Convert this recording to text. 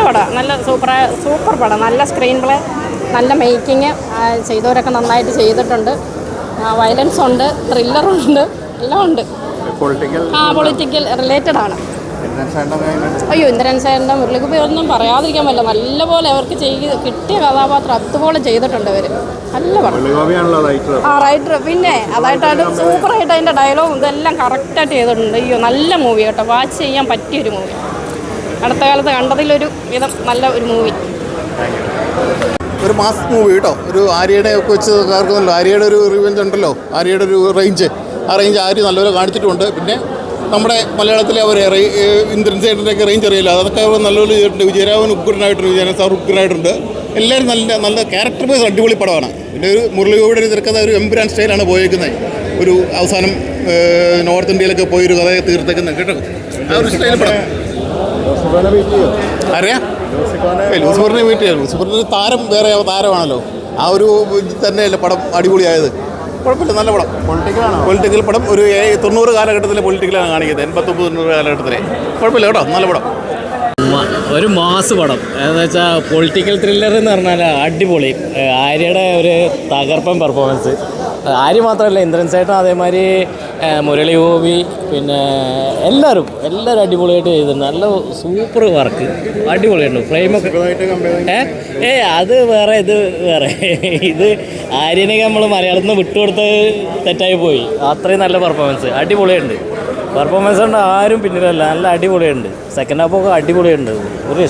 പടമാണ്, നല്ല സൂപ്പർ പടം, നല്ല സ്ക്രീൻ പ്ലേ, നല്ല മേക്കിങ്, ചെയ്തവരൊക്കെ നന്നായിട്ട് ചെയ്തിട്ടുണ്ട്. വയലൻസ് ഉണ്ട്, ത്രില്ലറുണ്ട്, എല്ലാം ഉണ്ട്. പൊളിറ്റിക്കൽ റിലേറ്റഡ് ആണ്. അയ്യോ, ഇന്ദ്രൻ സാറിൻ്റെ മുരളിഗോപി ഒന്നും പറയാതിരിക്കാൻ പറ്റില്ല. നല്ലപോലെ അവർക്ക് കിട്ടിയ കഥാപാത്രം അതുപോലെ ചെയ്തിട്ടുണ്ട് അവർ. നല്ല പടം. റൈറ്റർ പിന്നെ അതായിട്ടാണ് സൂപ്പറായിട്ട് അതിൻ്റെ ഡയലോഗും ഇതെല്ലാം കറക്റ്റായിട്ട് ചെയ്തിട്ടുണ്ട്. അയ്യോ, നല്ല മൂവി കേട്ടോ, വാച്ച് ചെയ്യാൻ പറ്റിയൊരു മൂവി. അടുത്ത കാലത്ത് കണ്ടതിലൊരു വിധം നല്ല ഒരു മൂവി. ഒരു മാസ് മൂവി കേട്ടോ. ഒരു ആര്യയുടെ ഒക്കെ വെച്ച് കാർക്കുമല്ലോ. ആര്യയുടെ ഒരു റിവെഞ്ച് ഉണ്ടല്ലോ, ആര്യയുടെ ഒരു റേഞ്ച്, ആ റേഞ്ച് ആര്യ നല്ലപോലെ കാണിച്ചിട്ടുണ്ട്. പിന്നെ നമ്മുടെ മലയാളത്തിലെ അവർ ഇന്ദ്രൻ സേട്ടൻ്റെയൊക്കെ റേഞ്ച് അറിയില്ല, അതൊക്കെ അവർ നല്ലപോലെ ചെയ്തിട്ടുണ്ട്. വിജയരാഘവൻ ഉഗ്രനായിട്ടുണ്ട്, വിജയൻ സാർ ഉഗ്രനായിട്ടുണ്ട്. എല്ലാവരും നല്ല ക്യാരക്ടർ വൈസ് അടിപൊളി പടമാണ്. പിന്നെ ഒരു മുരളിഗോപിയുടെ ഒരു തിരക്കഥ ഒരു എമ്പുരാൻ സ്റ്റൈലാണ് പോയേക്കുന്നത്. ഒരു അവസാനം നോർത്ത് ഇന്ത്യയിലൊക്കെ പോയൊരു കഥയെ തീർത്തേക്കുന്നത് കേട്ടോ. ആ ഒരു സ്റ്റൈൽ പടം അറിയാം. ലൂസിഫറിനെ വെയിറ്റ് ചെയ്യാം. ലൂസിഫറിന് താരം വേറെ താരമാണല്ലോ. ആ ഒരു തന്നെയല്ലേ പടം അടിപൊളിയായത്. കുഴപ്പമില്ല, നല്ല പടം. പൊളിറ്റിക്കൽ പടം. ഒരു 90 കാലഘട്ടത്തിലെ പൊളിറ്റിക്കലാണ് കാണിക്കുന്നത്. 89-90 കാലഘട്ടത്തിലെ. കുഴപ്പമില്ല കേട്ടോ, നല്ല പടം. ഒരു മാസ് പടം എന്ന് വെച്ചാൽ പൊളിറ്റിക്കൽ ത്രില്ലർ എന്ന് പറഞ്ഞാൽ അടിപൊളി. ആര്യയുടെ ഒരു തകർപ്പൻ പെർഫോമൻസ്. ആര്യ മാത്രമല്ല, ഇന്ദ്രൻ സേട്ടൻ അതേമാതിരി, മുരളിഗോപി, പിന്നെ എല്ലാവരും അടിപൊളിയായിട്ട് ചെയ്തിട്ടുണ്ട്. നല്ല സൂപ്പർ വർക്ക്, അടിപൊളിയുണ്ട്. ഫ്രെയിമൊക്കെ അത് വേറെ, ഇത് വേറെ. ഇത് ആര്യനൊക്കെ നമ്മൾ മലയാളത്തിൽ നിന്ന് വിട്ടുകൊടുത്ത് തെറ്റായി പോയി. അത്രയും നല്ല പെർഫോമൻസ്, അടിപൊളിയുണ്ട്. പെർഫോമൻസ് കൊണ്ട് ആരും പിന്നിലല്ല, നല്ല അടിപൊളിയുണ്ട്. സെക്കൻഡ് ഹാഫൊക്കെ അടിപൊളിയുണ്ട്. ഒരു